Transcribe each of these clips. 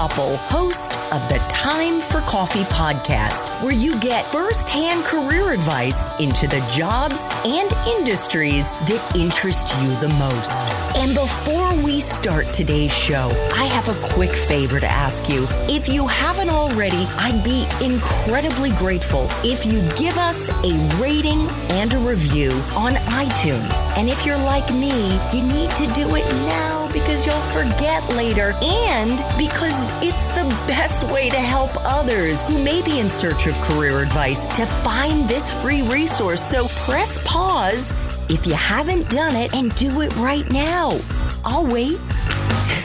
Koppel, host of the Time for Coffee podcast, where you get firsthand career advice into the jobs and industries that interest you the most. And before we start today's show, I have a quick favor to ask you. If you haven't already, I'd be incredibly grateful if you give us a rating and a review on iTunes. And if you're like me, you need to do it now because you'll forget later and because it's the best way to help others who may be in search of career advice to find this free resource. So press pause if you haven't done it and do it right now. I'll wait.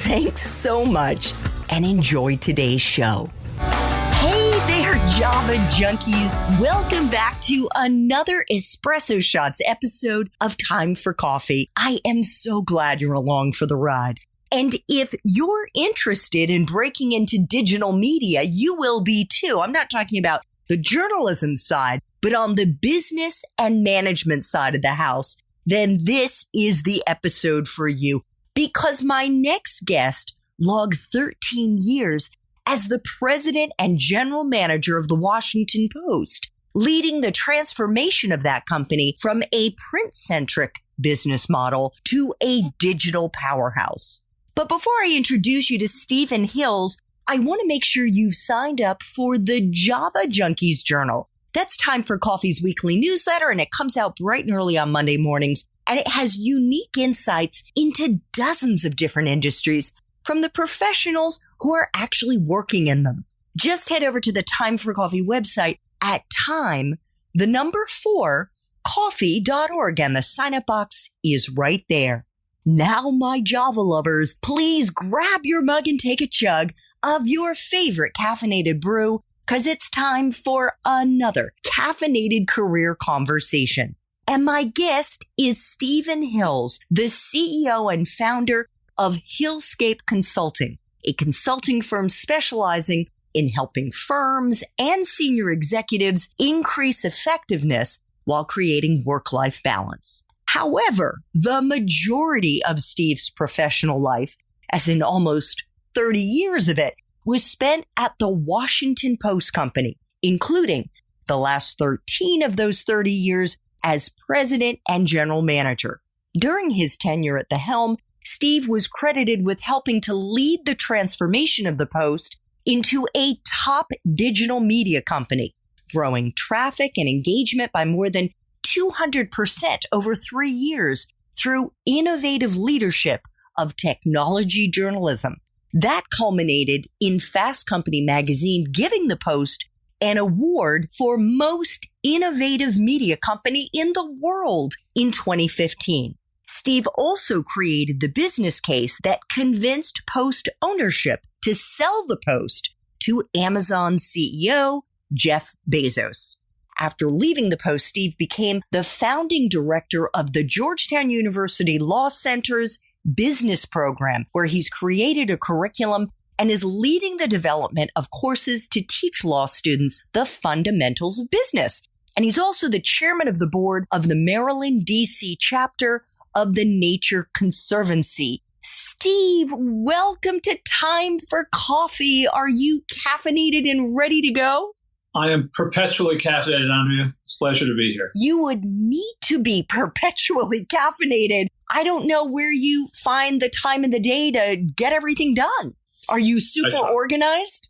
Thanks so much and enjoy today's show. Hey there, Java junkies. Welcome back to another Espresso Shots episode of Time for Coffee. I am so glad you're along for the ride. And if you're interested in breaking into digital media, you will be too. I'm not talking about the journalism side, but on the business and management side of the house, then this is the episode for you. Because my next guest logged 13 years as the president and general manager of the Washington Post, leading the transformation of that company from a print-centric business model to a digital powerhouse. But before I introduce you to Stephen Hills, I want to make sure you've signed up for the Java Junkies Journal. That's Time for Coffee's weekly newsletter, and it comes out bright and early on Monday mornings, and it has unique insights into dozens of different industries from the professionals who are actually working in them. Just head over to the Time for Coffee website at time4coffee.org, and the sign-up box is right there. Now, my Java lovers, please grab your mug and take a chug of your favorite caffeinated brew, because it's time for another caffeinated career conversation. And my guest is Stephen Hills, the CEO and founder of Hillscape Consulting, a consulting firm specializing in helping firms and senior executives increase effectiveness while creating work-life balance. However, the majority of Steve's professional life, as in almost 30 years of it, was spent at the Washington Post Company, including the last 13 of those 30 years as president and general manager. During his tenure at the helm, Steve was credited with helping to lead the transformation of the Post into a top digital media company, growing traffic and engagement by more than 200% over 3 years through innovative leadership of technology journalism. That culminated in Fast Company magazine giving the Post an award for most innovative media company in the world in 2015. Steve also created the business case that convinced Post ownership to sell the Post to Amazon CEO Jeff Bezos. After leaving the Post, Steve became the founding director of the Georgetown University Law Center's business program, where he's created a curriculum and is leading the development of courses to teach law students the fundamentals of business. And he's also the chairman of the board of the Maryland, D.C. chapter of the Nature Conservancy. Steve, welcome to Time for Coffee. Are you caffeinated and ready to go? I am perpetually caffeinated, Andrea. It's a pleasure to be here. You would need to be perpetually caffeinated. I don't know where you find the time in the day to get everything done. Are you super organized?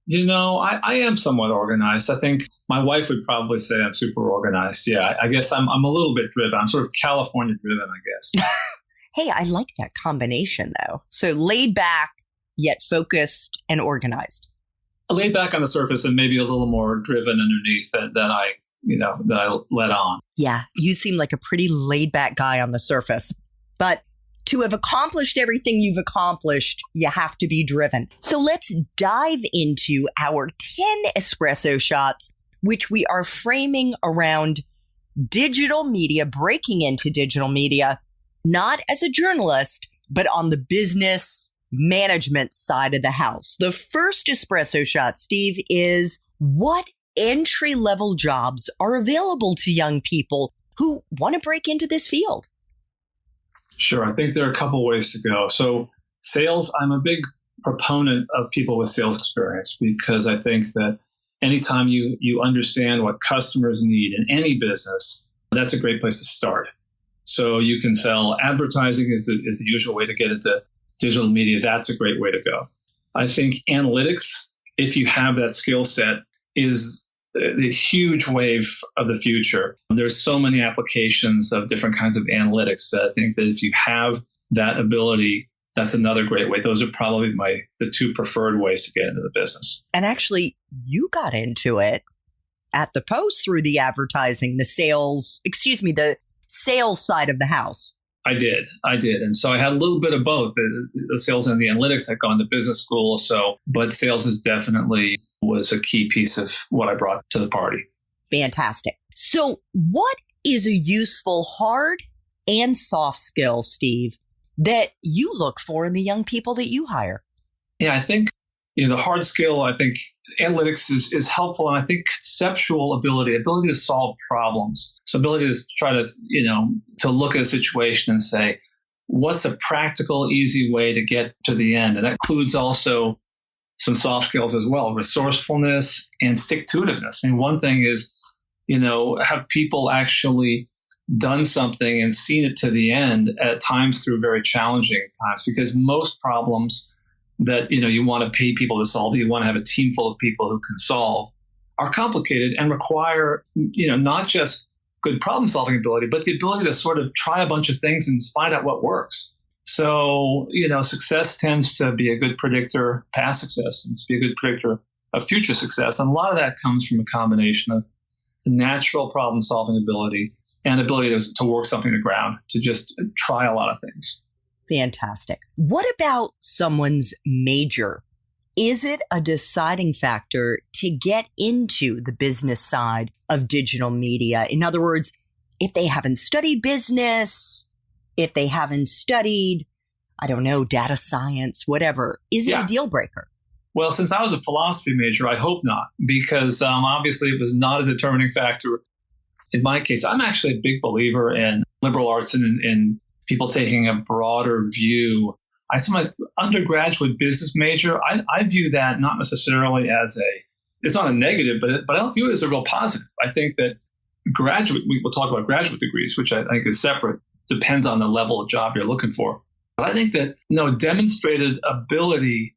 You know, I am somewhat organized. I think my wife would probably say I'm super organized. Yeah, I guess I'm a little bit driven. I'm sort of California driven, I guess. Hey, I like that combination, though. So laid back, yet focused and organized. Laid back on the surface and maybe a little more driven underneath that I let on. Yeah, you seem like a pretty laid back guy on the surface. But to have accomplished everything you've accomplished, you have to be driven. So let's dive into our 10 espresso shots, which we are framing around digital media, breaking into digital media, not as a journalist, but on the business management side of the house. The first espresso shot, Steve, is what entry-level jobs are available to young people who want to break into this field? Sure. I think there are a couple ways to go. So sales, I'm a big proponent of people with sales experience because I think that anytime you understand what customers need in any business, that's a great place to start. So you can sell advertising is the usual way to get into digital media. That's a great way to go. I think analytics, if you have that skill set, is the huge wave of the future. There's so many applications of different kinds of analytics that I think that if you have that ability, that's another great way. Those are probably the two preferred ways to get into the business. And actually, you got into it at the Post through the advertising, the sales side of the house. I did. And so I had a little bit of both, the sales and the analytics. I'd gone to business school. But sales is definitely was a key piece of what I brought to the party. Fantastic. So what is a useful hard and soft skill, Steve, that you look for in the young people that you hire? Yeah, I think the hard skill, I think analytics is helpful. And I think conceptual ability to solve problems. So ability to try to, to look at a situation and say, what's a practical, easy way to get to the end? And that includes also some soft skills as well, resourcefulness and stick-to-itiveness. I mean, one thing is, have people actually done something and seen it to the end at times through very challenging times, because most problems that, you want to pay people to solve, you want to have a team full of people who can solve, are complicated and require, not just good problem solving ability, but the ability to sort of try a bunch of things and find out what works. So, success tends to be a good predictor, past success, and to be a good predictor of future success. And a lot of that comes from a combination of natural problem solving ability and ability to work something to ground, to just try a lot of things. Fantastic. What about someone's major? Is it a deciding factor to get into the business side of digital media? In other words, if they haven't studied business, if they haven't studied, data science, whatever, is it a deal breaker? Well, since I was a philosophy major, I hope not, because obviously it was not a determining factor. In my case, I'm actually a big believer in liberal arts and in people taking a broader view. I sometimes undergraduate business major, I view that not necessarily as it's not a negative, but I don't view it as a real positive. I think that we'll talk about graduate degrees, which I think is separate, depends on the level of job you're looking for. But I think that, demonstrated ability,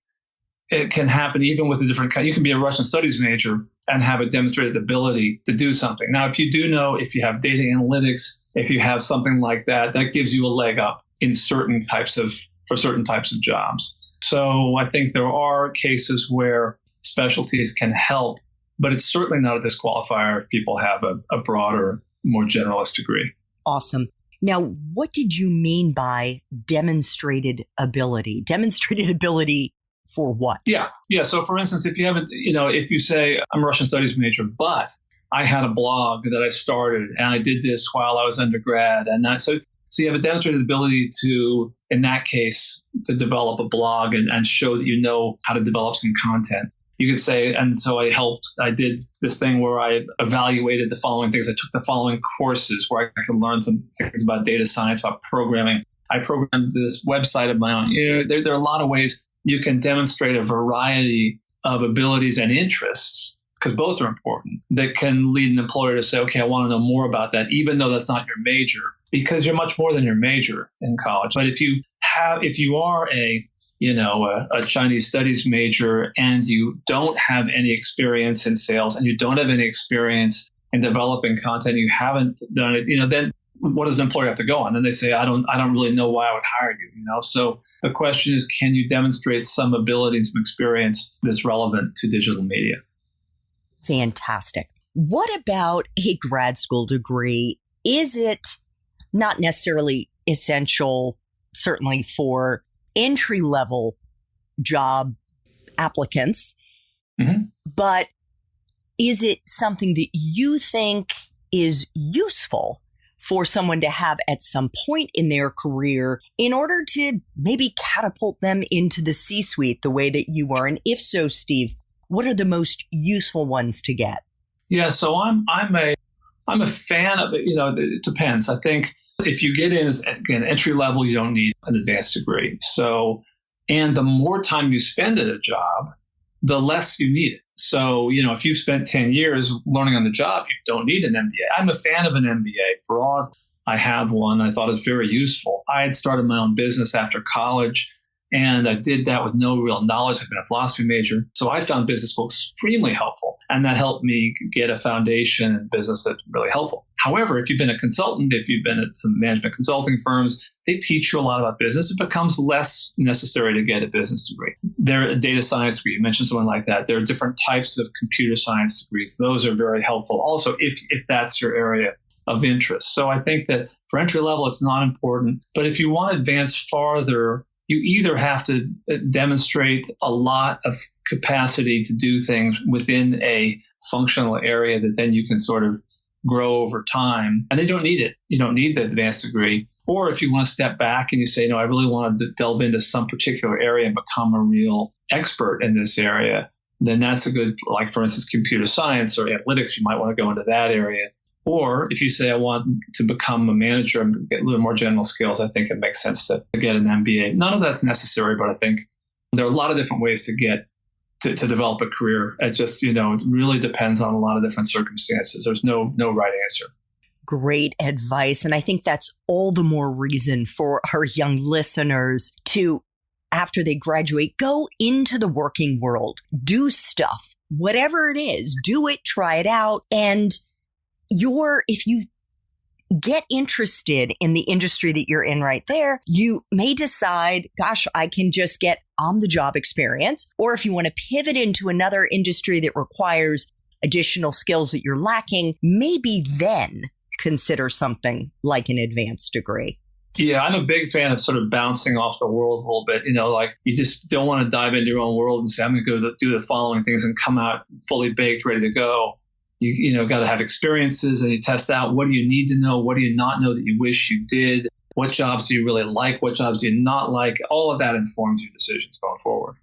it can happen even with a different kind. You can be a Russian studies major and have a demonstrated ability to do something. Now, if you have data analytics, if you have something like that, that gives you a leg up in certain types of jobs. So I think there are cases where specialties can help, but it's certainly not a disqualifier if people have a broader, more generalist degree. Awesome. Now, what did you mean by demonstrated ability? Demonstrated ability for what? Yeah. So for instance, if you haven't, if you say I'm a Russian studies major, but I had a blog that I started and I did this while I was undergrad. So you have a demonstrated ability to, in that case, to develop a blog and show that you know how to develop some content. You could say, and so I did this thing where I evaluated the following things. I took the following courses where I could learn some things about data science, about programming. I programmed this website of my own. There are a lot of ways you can demonstrate a variety of abilities and interests, because both are important, that can lead an employer to say, okay, I want to know more about that, even though that's not your major, because you're much more than your major in college. But if you are a Chinese studies major and you don't have any experience in sales and you don't have any experience in developing content, you haven't done it, then what does the employer have to go on? Then they say, I don't really know why I would hire you, So the question is, can you demonstrate some ability and some experience that's relevant to digital media? Fantastic. What about a grad school degree? Is it not necessarily essential, certainly for entry-level job applicants, but is it something that you think is useful for someone to have at some point in their career in order to maybe catapult them into the C-suite the way that you are? And if so, Steve, what are the most useful ones to get? Yeah, so I'm a fan of it. It depends. I think if you get in as, again, entry level, you don't need an advanced degree. So And the more time you spend at a job, the less you need it. So, if you've spent 10 years learning on the job, you don't need an MBA. I'm a fan of an MBA. Broad, I have one. I thought it was very useful. I had started my own business after college, and I did that with no real knowledge. I've been a philosophy major. So I found business school extremely helpful, and that helped me get a foundation in business that's really helpful. However, if you've been a consultant, if you've been at some management consulting firms, they teach you a lot about business. It becomes less necessary to get a business degree. There, a data science degree, you mentioned someone like that. There are different types of computer science degrees. Those are very helpful also if that's your area of interest. So I think that for entry level, it's not important. But if you want to advance farther, you either have to demonstrate a lot of capacity to do things within a functional area that then you can sort of grow over time. And they don't need it. You don't need the advanced degree. Or if you want to step back and you say, no, I really want to delve into some particular area and become a real expert in this area, then that's a good, like for instance, computer science or analytics, you might want to go into that area. Or if you say, I want to become a manager and get a little more general skills, I think it makes sense to get an MBA. None of that's necessary, but I think there are a lot of different ways to get to develop a career. It just, it really depends on a lot of different circumstances. There's no right answer. Great advice. And I think that's all the more reason for our young listeners to, after they graduate, go into the working world, do stuff, whatever it is, do it, try it out. And if you get interested in the industry that you're in right there, you may decide, gosh, I can just get on-the-job experience. Or if you want to pivot into another industry that requires additional skills that you're lacking, maybe then consider something like an advanced degree. Yeah, I'm a big fan of sort of bouncing off the world a little bit. Like you just don't want to dive into your own world and say, I'm going to go do the following things and come out fully baked, ready to go. You got to have experiences and you test out what do you need to know, what do you not know that you wish you did, what jobs do you really like, what jobs do you not like. All of that informs your decisions going forward.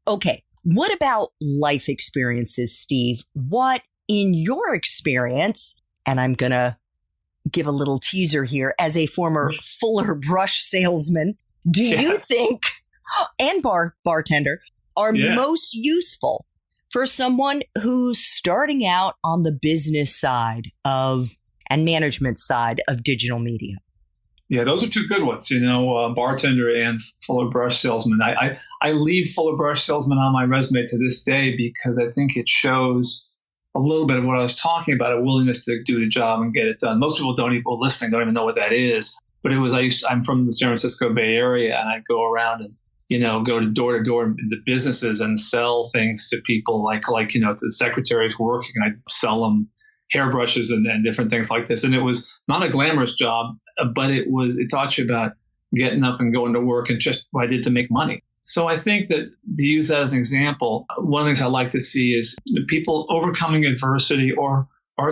Okay. What about life experiences, Steve? What in your experience, and I'm going to give a little teaser here, as a former Fuller Brush salesman, do you think, and bartender, are most useful for someone who's starting out on the business side and management side of digital media? Yeah, those are two good ones, bartender and Fuller Brush salesman. I leave Fuller Brush salesman on my resume to this day because I think it shows a little bit of what I was talking about, a willingness to do the job and get it done. Most people don't even know what that is. But I'm from the San Francisco Bay Area, and I go around and go to door into businesses and sell things to people like the secretaries working. I sell them hairbrushes and different things like this. And it was not a glamorous job, but it taught you about getting up and going to work and just what I did to make money. So I think that to use that as an example, one of the things I like to see is people overcoming adversity or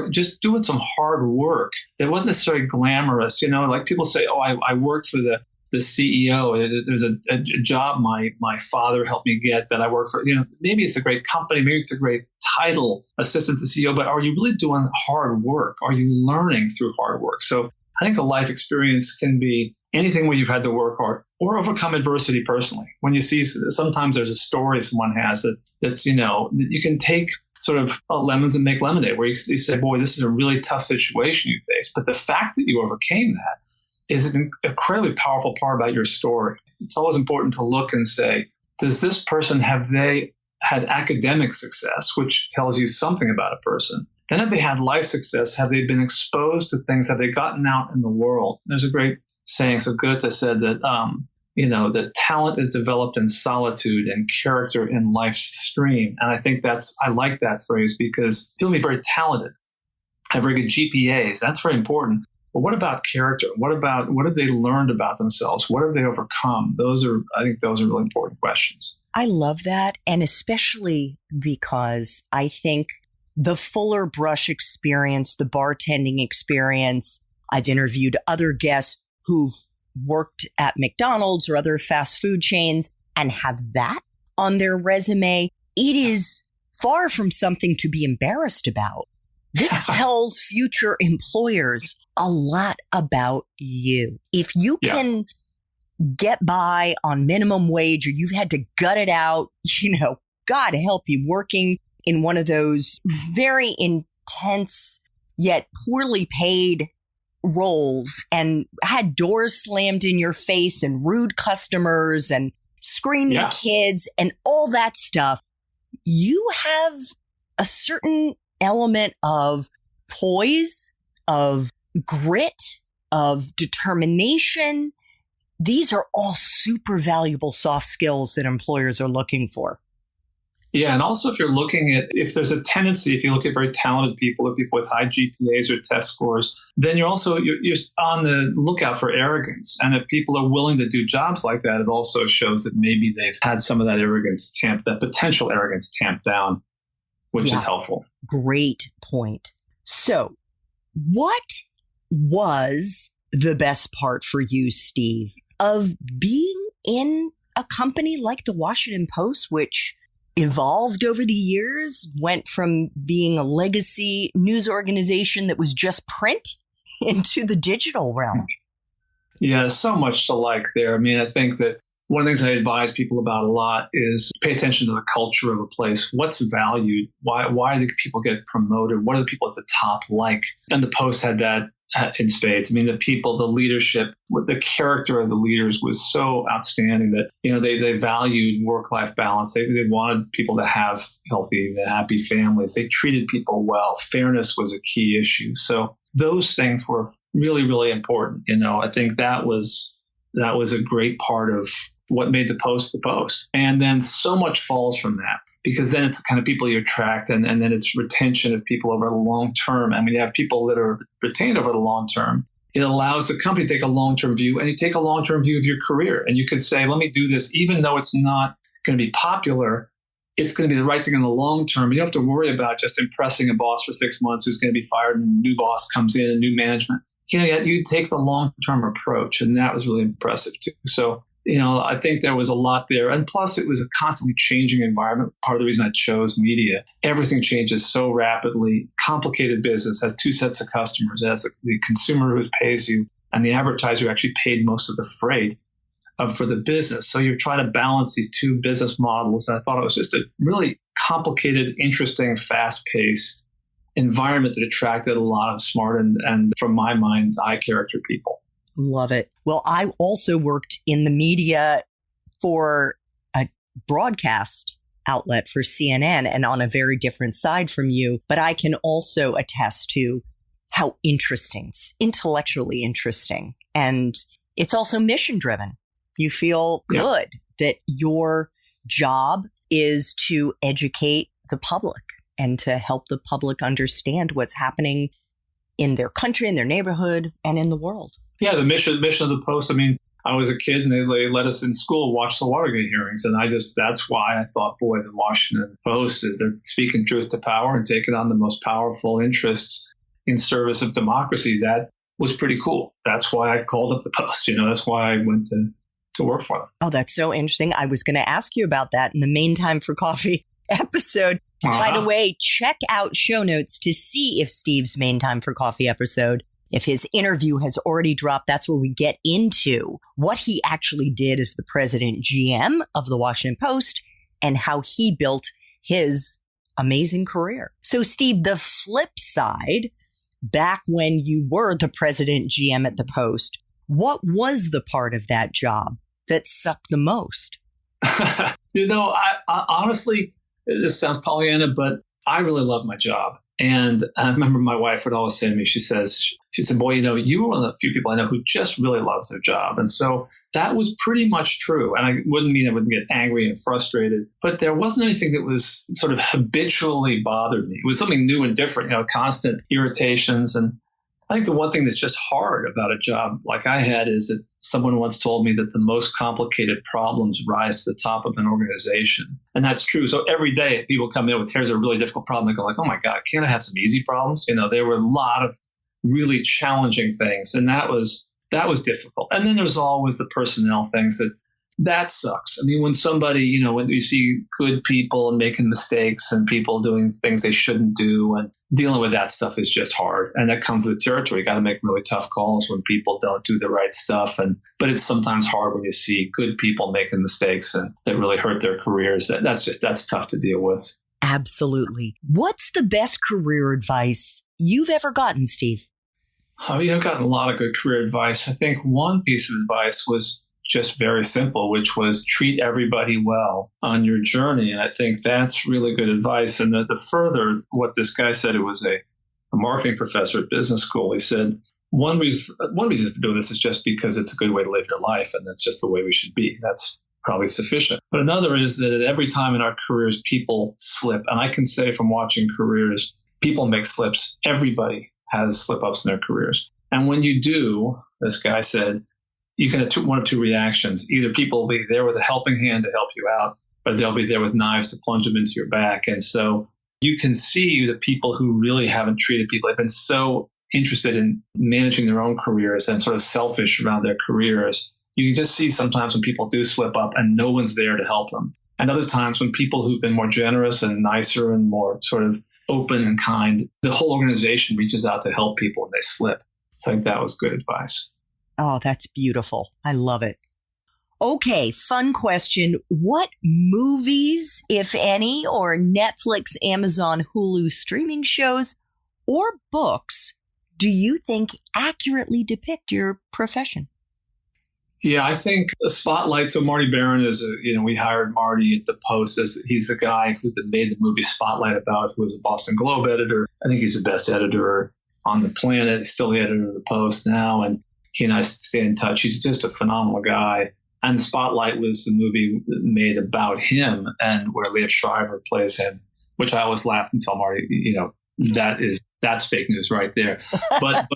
just doing some hard work that wasn't necessarily glamorous. Like people say, oh, I worked for the CEO. There's a job my father helped me get that I work for. Maybe it's a great company, maybe it's a great title, assistant to CEO, but are you really doing hard work? Are you learning through hard work? So I think a life experience can be anything where you've had to work hard or overcome adversity personally. When you see, sometimes there's a story someone has that's, that you can take sort of lemons and make lemonade, where you say, boy, this is a really tough situation you face. But the fact that you overcame that is an incredibly powerful part about your story. It's always important to look and say, does this person, have they had academic success, which tells you something about a person? Then have they had life success? Have they been exposed to things? Have they gotten out in the world? There's a great saying. So Goethe said that, that talent is developed in solitude and character in life's stream. And I think I like that phrase because people can be very talented, have very good GPAs. That's very important. But what about character? What have they learned about themselves? What have they overcome? I think those are really important questions. I love that. And especially because I think the Fuller Brush experience, the bartending experience, I've interviewed other guests who've worked at McDonald's or other fast food chains and have that on their resume. It is far from something to be embarrassed about. This tells future employers a lot about you. If you can get by on minimum wage or you've had to gut it out, God help you, working in one of those very intense yet poorly paid roles and had doors slammed in your face and rude customers and screaming kids and all that stuff. You have a certain element of poise, of grit, of determination. These are all super valuable soft skills that employers are looking for. Yeah. And also if there's a tendency, if you look at very talented people or people with high GPAs or test scores, then you're on the lookout for arrogance. And if people are willing to do jobs like that, it also shows that maybe they've had some of that potential arrogance tamped down, which is helpful. Great point. So what was the best part for you, Steve, of being in a company like the Washington Post, which evolved over the years, went from being a legacy news organization that was just print into the digital realm? Yeah, so much to like there. I mean, I think that one of the things I advise people about a lot is pay attention to the culture of a place. What's valued? Why do people get promoted? What are the people at the top like? And the Post had that in spades. I mean, the people, the leadership, the character of the leaders was so outstanding that, they valued work-life balance. They wanted people to have healthy, happy families. They treated people well. Fairness was a key issue. So those things were really, really important. I think that was a great part of what made the Post. And then so much falls from that, because then it's the kind of people you attract, and then it's retention of people over the long term. I mean, you have people that are retained over the long term. It allows the company to take a long-term view, and you take a long-term view of your career. And you could say, let me do this, even though it's not going to be popular, it's going to be the right thing in the long term. You don't have to worry about just impressing a boss for 6 months who's going to be fired and a new boss comes in and new management. You take the long-term approach, and that was really impressive too. So, I think there was a lot there. And plus, it was a constantly changing environment. Part of the reason I chose media, everything changes so rapidly. Complicated business has two sets of customers. It has the consumer who pays you and the advertiser who actually paid most of the freight for the business. So you're trying to balance these two business models. And I thought it was just a really complicated, interesting, fast-paced environment that attracted a lot of smart and from my mind, high character people. Love it. Well, I also worked in the media for a broadcast outlet for CNN and on a very different side from you, but I can also attest to how interesting, intellectually interesting, and it's also mission driven. You feel good that your job is to educate the public and to help the public understand what's happening in their country, in their neighborhood, and in the world. Yeah, the mission of the Post. I mean, I was a kid and they let us in school watch the Watergate hearings. And that's why I thought, boy, the Washington Post they're speaking truth to power and taking on the most powerful interests in service of democracy. That was pretty cool. That's why I called up the Post. That's why I went to work for them. Oh, that's so interesting. I was going to ask you about that in the Main Time for Coffee episode. By the way, check out show notes to see if Steve's Main Time for Coffee episode, if his interview has already dropped. That's where we get into what he actually did as the president GM of the Washington Post and how he built his amazing career. So, Steve, the flip side, back when you were the president GM at the Post, what was the part of that job that sucked the most? I honestly, this sounds Pollyanna, but I really love my job. And I remember my wife would always say to me, she said, boy, you were one of the few people I know who just really loves their job. And so that was pretty much true. And I wouldn't mean I wouldn't get angry and frustrated, but there wasn't anything that was sort of habitually bothered me. It was something new and different, constant irritations. And I think the one thing that's just hard about a job like I had is that someone once told me that the most complicated problems rise to the top of an organization. And that's true. So every day people come in with, here's a really difficult problem. They go like, oh my God, can't I have some easy problems? There were a lot of really challenging things. And that was difficult. And then there's always the personnel things that sucks. I mean, when somebody, when you see good people making mistakes and people doing things they shouldn't do, and dealing with that stuff is just hard. And that comes with the territory. You got to make really tough calls when people don't do the right stuff. But it's sometimes hard when you see good people making mistakes and that really hurt their careers. That's tough to deal with. Absolutely. What's the best career advice you've ever gotten, Steve? Oh, yeah, I've gotten a lot of good career advice. I think one piece of advice was just very simple, which was treat everybody well on your journey. And I think that's really good advice. And the further what this guy said, it was a marketing professor at business school. He said, one reason for doing this is just because it's a good way to live your life. And that's just the way we should be. That's probably sufficient. But another is that at every time in our careers, people slip. And I can say from watching careers, people make slips. Everybody has slip ups in their careers. And when you do, this guy said, you can have one of two reactions. Either people will be there with a helping hand to help you out, or they'll be there with knives to plunge them into your back. And so you can see the people who really haven't treated people, have been so interested in managing their own careers and sort of selfish around their careers. You can just see sometimes when people do slip up and no one's there to help them. And other times when people who've been more generous and nicer and more sort of open and kind, the whole organization reaches out to help people when they slip. So I think that was good advice. Oh, that's beautiful. I love it. Okay, fun question. What movies, if any, or Netflix, Amazon, Hulu streaming shows or books do you think accurately depict your profession? Yeah, I think the Spotlight. So Marty Baron is we hired Marty at the Post as he's the guy who made the movie Spotlight about, who was a Boston Globe editor. I think he's the best editor on the planet. He's still the editor of the Post now. And he and I stay in touch. He's just a phenomenal guy. And Spotlight was the movie made about him and where Liev Schreiber plays him, which I always laugh and tell Marty, that's fake news right there. But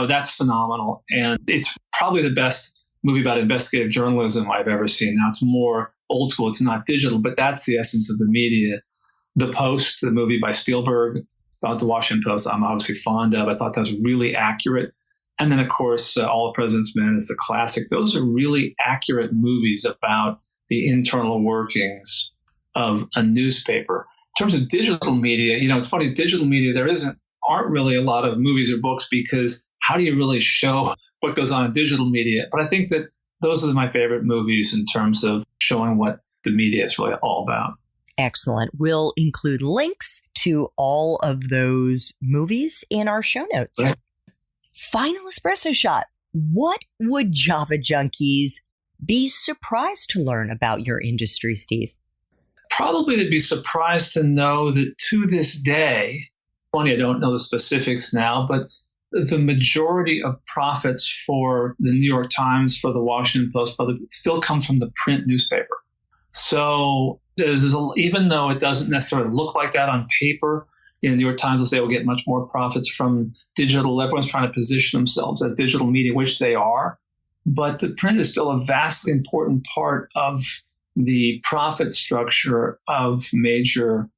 that's phenomenal. And it's probably the best movie about investigative journalism I've ever seen. Now it's more old school. It's not digital, but that's the essence of the media. The Post, the movie by Spielberg about the Washington Post, I'm obviously fond of. I thought that was really accurate. And then, of course, All the President's Men is the classic. Those are really accurate movies about the internal workings of a newspaper. In terms of digital media, it's funny, digital media, aren't really a lot of movies or books because how do you really show what goes on in digital media? But I think that those are my favorite movies in terms of showing what the media is really all about. Excellent. We'll include links to all of those movies in our show notes. Right. Final espresso shot. What would Java junkies be surprised to learn about your industry, Steve? Probably they'd be surprised to know that to this day, funny, I don't know the specifics now, but the majority of profits for the New York Times, for the Washington Post, still come from the print newspaper. So even though it doesn't necessarily look like that on paper, the New York Times will say we'll get much more profits from digital. Everyone's trying to position themselves as digital media, which they are. But the print is still a vastly important part of the profit structure of major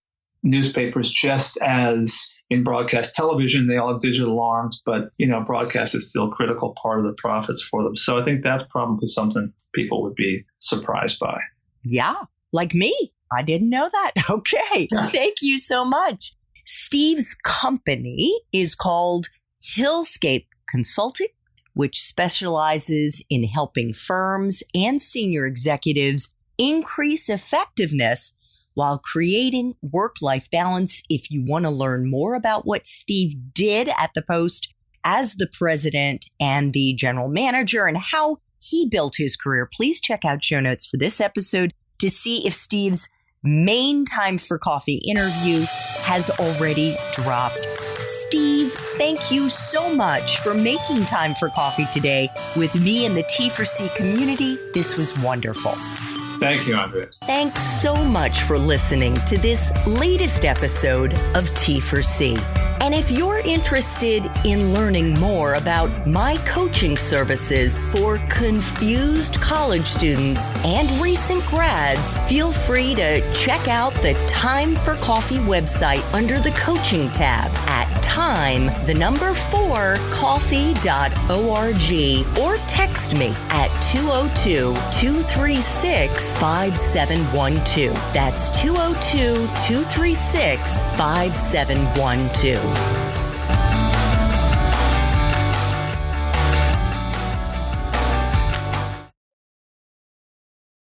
newspapers, just as in broadcast television, they all have digital arms, but, broadcast is still a critical part of the profits for them. So I think that's probably something people would be surprised by. Yeah, like me. I didn't know that. Okay. Yeah. Thank you so much. Steve's company is called Hillscape Consulting, which specializes in helping firms and senior executives increase effectiveness while creating work-life balance. If you want to learn more about what Steve did at the Post as the president and the general manager and how he built his career, please check out show notes for this episode to see if Steve's main Time for Coffee interview has already dropped. Steve, thank you so much for making time for coffee today with me and the T4C community. This was wonderful. Thank you, Andrea. Thanks so much for listening to this latest episode of T4C. And if you're interested in learning more about my coaching services for confused college students and recent grads, feel free to check out the Time for Coffee website under the coaching tab at time4coffee.org or text me at 202-236-5712. That's 202-236-5712.